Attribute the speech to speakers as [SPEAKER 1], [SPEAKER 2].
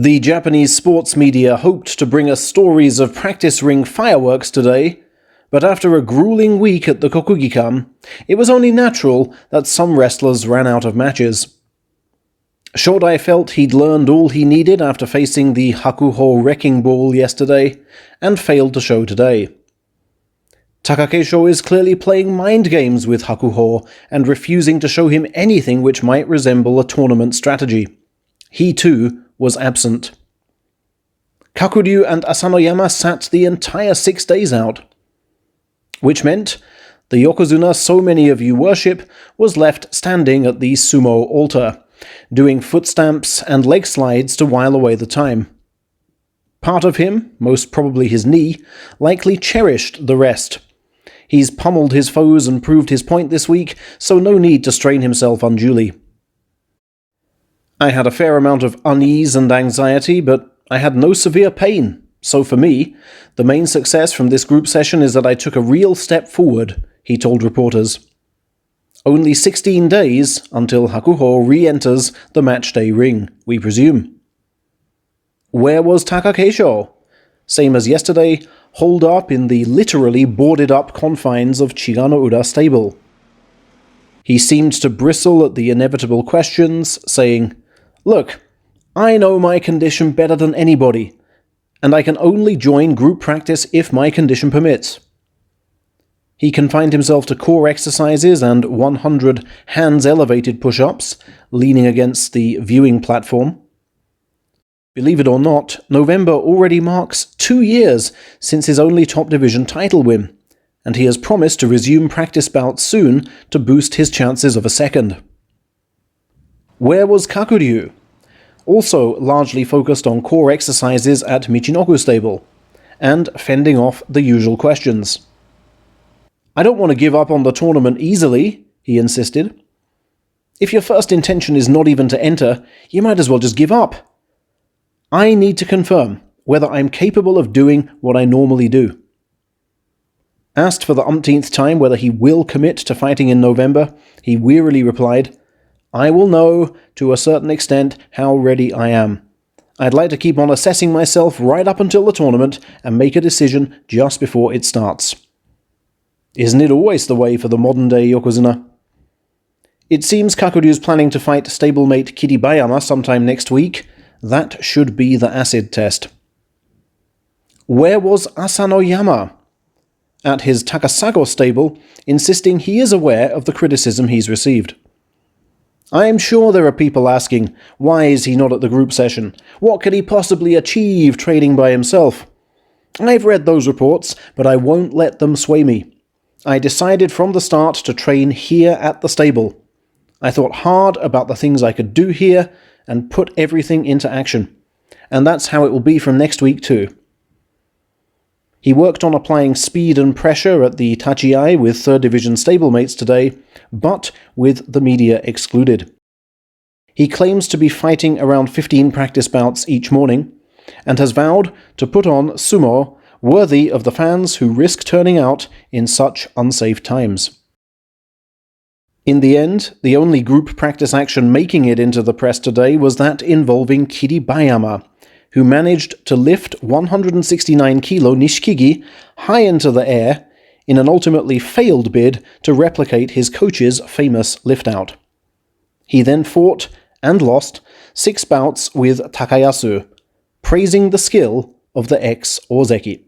[SPEAKER 1] The Japanese sports media hoped to bring us stories of practice ring fireworks today, but after a grueling week at the Kokugikan, it was only natural that some wrestlers ran out of matches. Shodai felt he'd learned all he needed after facing the Hakuho wrecking ball yesterday, and failed to show today. Takakeisho is clearly playing mind games with Hakuho and refusing to show him anything which might resemble a tournament strategy. He too was absent. Kakuryu and Asanoyama sat the entire 6 days out, which meant the yokozuna so many of you worship was left standing at the sumo altar, doing foot stamps and leg slides to while away the time. Part of him, most probably his knee, likely cherished the rest. He's pummeled his foes and proved his point this week, so no need to strain himself unduly. I had a fair amount of unease and anxiety, but I had no severe pain, so for me, the main success from this group session is that I took a real step forward, he told reporters. Only 16 days until Hakuho re-enters the matchday ring, we presume. Where was Takakeisho? Same as yesterday, holed up in the literally boarded-up confines of Chigano-Ura stable. He seemed to bristle at the inevitable questions, saying, "Look, I know my condition better than anybody, and I can only join group practice if my condition permits." He confined himself to core exercises and 100 hands-elevated push-ups, leaning against the viewing platform. Believe it or not, November already marks 2 years since his only top division title win, and he has promised to resume practice bouts soon to boost his chances of a second. Where was Kakuryu? Also largely focused on core exercises at Michinoku stable, and fending off the usual questions. "I don't want to give up on the tournament easily," he insisted. "If your first intention is not even to enter, you might as well just give up. I need to confirm whether I'm capable of doing what I normally do." Asked for the umpteenth time whether he will commit to fighting in November, he wearily replied, "I will know, to a certain extent, how ready I am. I'd like to keep on assessing myself right up until the tournament and make a decision just before it starts." Isn't it always the way for the modern-day yokozuna? It seems Kakuryu's planning to fight stablemate Kiribayama sometime next week. That should be the acid test. Where was Asanoyama? At his Takasago stable, insisting he is aware of the criticism he's received. "I am sure there are people asking, why is he not at the group session? What could he possibly achieve training by himself? I've read those reports, but I won't let them sway me. I decided from the start to train here at the stable. I thought hard about the things I could do here and put everything into action. And that's how it will be from next week too." He worked on applying speed and pressure at the Tachiai with 3rd Division stablemates today, but with the media excluded. He claims to be fighting around 15 practice bouts each morning, and has vowed to put on sumo worthy of the fans who risk turning out in such unsafe times. In the end, the only group practice action making it into the press today was that involving Kiribayama, who managed to lift 169 kilo Nishikigi high into the air in an ultimately failed bid to replicate his coach's famous lift-out. He then fought, and lost, 6 bouts with Takayasu, praising the skill of the ex-ozeki.